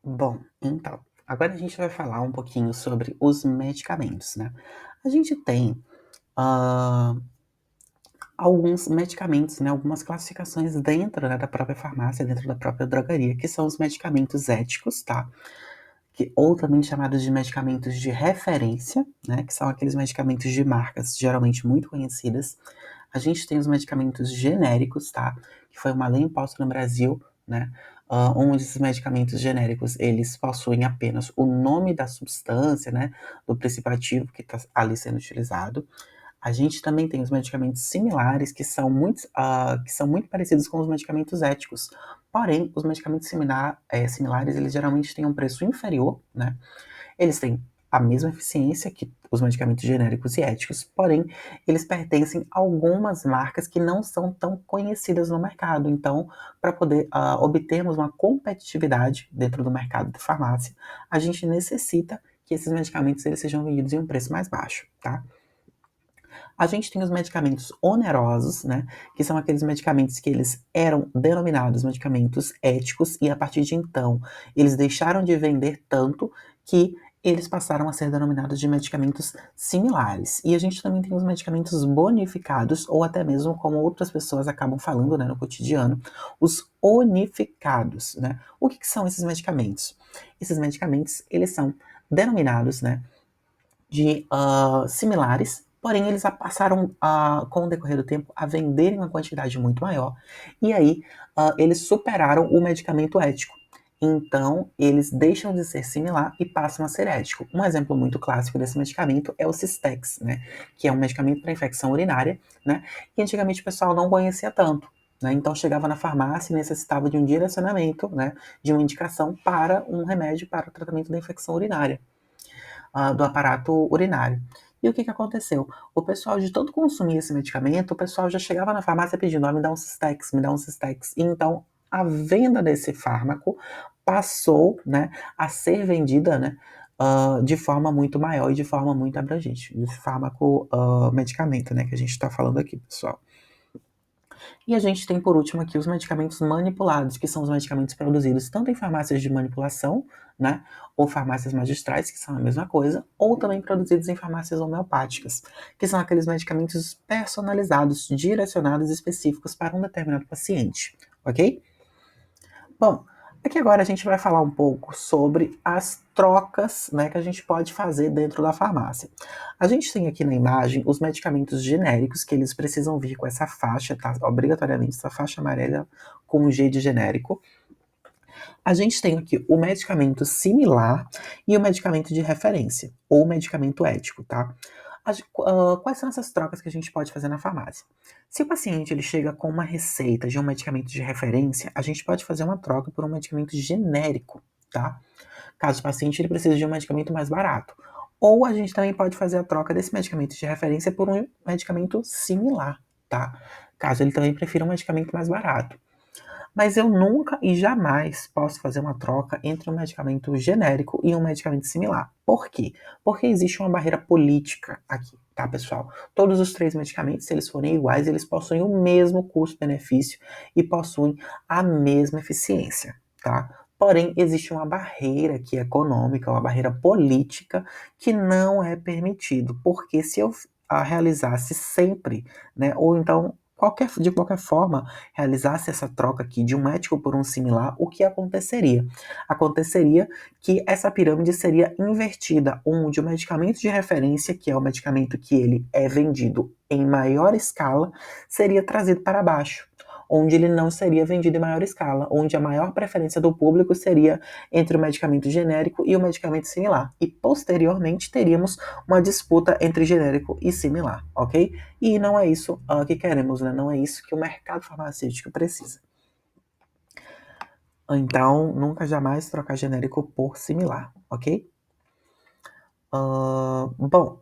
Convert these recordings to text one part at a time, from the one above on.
Bom, então, agora a gente vai falar um pouquinho sobre os medicamentos, né. A gente tem, hã, alguns medicamentos, né, algumas classificações dentro, né, da própria farmácia, dentro da própria drogaria, que são os medicamentos éticos, tá, que ou também chamados de medicamentos de referência, né, que são aqueles medicamentos de marcas geralmente muito conhecidas. A gente tem os medicamentos genéricos, tá, que foi uma lei imposta no Brasil, né, onde esses medicamentos genéricos, eles possuem apenas o nome da substância, né, do princípio ativo que está ali sendo utilizado. A gente também tem os medicamentos similares que são muito parecidos com os medicamentos éticos. Porém, os medicamentos similares, eles geralmente têm um preço inferior, né, eles têm a mesma eficiência que os medicamentos genéricos e éticos, porém, eles pertencem a algumas marcas que não são tão conhecidas no mercado. Então, para poder, obtermos uma competitividade dentro do mercado de farmácia, a gente necessita que esses medicamentos eles sejam vendidos em um preço mais baixo, tá. A gente tem os medicamentos onerosos, né, que são aqueles medicamentos que eles eram denominados medicamentos éticos e a partir de então, eles deixaram de vender tanto que eles passaram a ser denominados de medicamentos similares. E a gente também tem os medicamentos bonificados ou até mesmo como outras pessoas acabam falando, né, no cotidiano, os unificados, né. O que que são esses medicamentos? Esses medicamentos, eles são denominados, né, de similares, porém eles passaram com o decorrer do tempo a venderem uma quantidade muito maior, e aí eles superaram o medicamento ético. Então, eles deixam de ser similar e passam a ser ético. Um exemplo muito clássico desse medicamento é o Cistex, né, que é um medicamento para infecção urinária, né, que antigamente o pessoal não conhecia tanto. Né, então chegava na farmácia e necessitava de um direcionamento, né, de uma indicação para um remédio para o tratamento da infecção urinária do aparato urinário. E o que que aconteceu? O pessoal de tanto consumir esse medicamento, o pessoal já chegava na farmácia pedindo: "Ó, me dá um Cistex, me dá um Cistex". E então a venda desse fármaco passou, né, a ser vendida, né, de forma muito maior e de forma muito abrangente. Esse fármaco, medicamento, né, que a gente está falando aqui, pessoal. E a gente tem, por último, aqui os medicamentos manipulados, que são os medicamentos produzidos tanto em farmácias de manipulação, né, ou farmácias magistrais, que são a mesma coisa, ou também produzidos em farmácias homeopáticas, que são aqueles medicamentos personalizados, direcionados específicos para um determinado paciente, ok? Bom, aqui agora a gente vai falar um pouco sobre as trocas, né, que a gente pode fazer dentro da farmácia. A gente tem aqui na imagem os medicamentos genéricos, que eles precisam vir com essa faixa, tá? Obrigatoriamente essa faixa amarela com o G de genérico. A gente tem aqui o medicamento similar e o medicamento de referência, ou medicamento ético, tá? Quais são essas trocas que a gente pode fazer na farmácia? Se o paciente ele chega com uma receita de um medicamento de referência, a gente pode fazer uma troca por um medicamento genérico, tá? Caso o paciente ele precise de um medicamento mais barato. Ou a gente também pode fazer a troca desse medicamento de referência por um medicamento similar, tá? Caso ele também prefira um medicamento mais barato. Mas eu nunca e jamais posso fazer uma troca entre um medicamento genérico e um medicamento similar. Por quê? Porque existe uma barreira política aqui, tá, pessoal? Todos os 3 medicamentos, se eles forem iguais, eles possuem o mesmo custo-benefício e possuem a mesma eficiência, tá? Porém, existe uma barreira aqui econômica, uma barreira política que não é permitido, porque se eu realizasse sempre, né, ou então de qualquer forma, realizasse essa troca aqui de um ético por um similar, o que aconteceria? Aconteceria que essa pirâmide seria invertida, onde o medicamento de referência, que é o medicamento que ele é vendido em maior escala, seria trazido para baixo, onde ele não seria vendido em maior escala, onde a maior preferência do público seria entre o medicamento genérico e o medicamento similar. E posteriormente teríamos uma disputa entre genérico e similar, ok? E não é isso que queremos, né? Não é isso que o mercado farmacêutico precisa. Então, nunca jamais trocar genérico por similar, ok? Bom,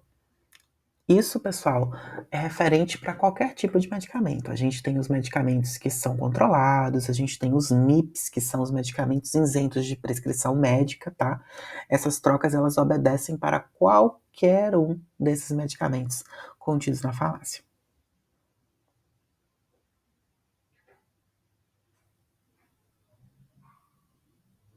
isso, pessoal, é referente para qualquer tipo de medicamento. A gente tem os medicamentos que são controlados, a gente tem os MIPs, que são os medicamentos isentos de prescrição médica, tá? Essas trocas, elas obedecem para qualquer um desses medicamentos contidos na farmácia.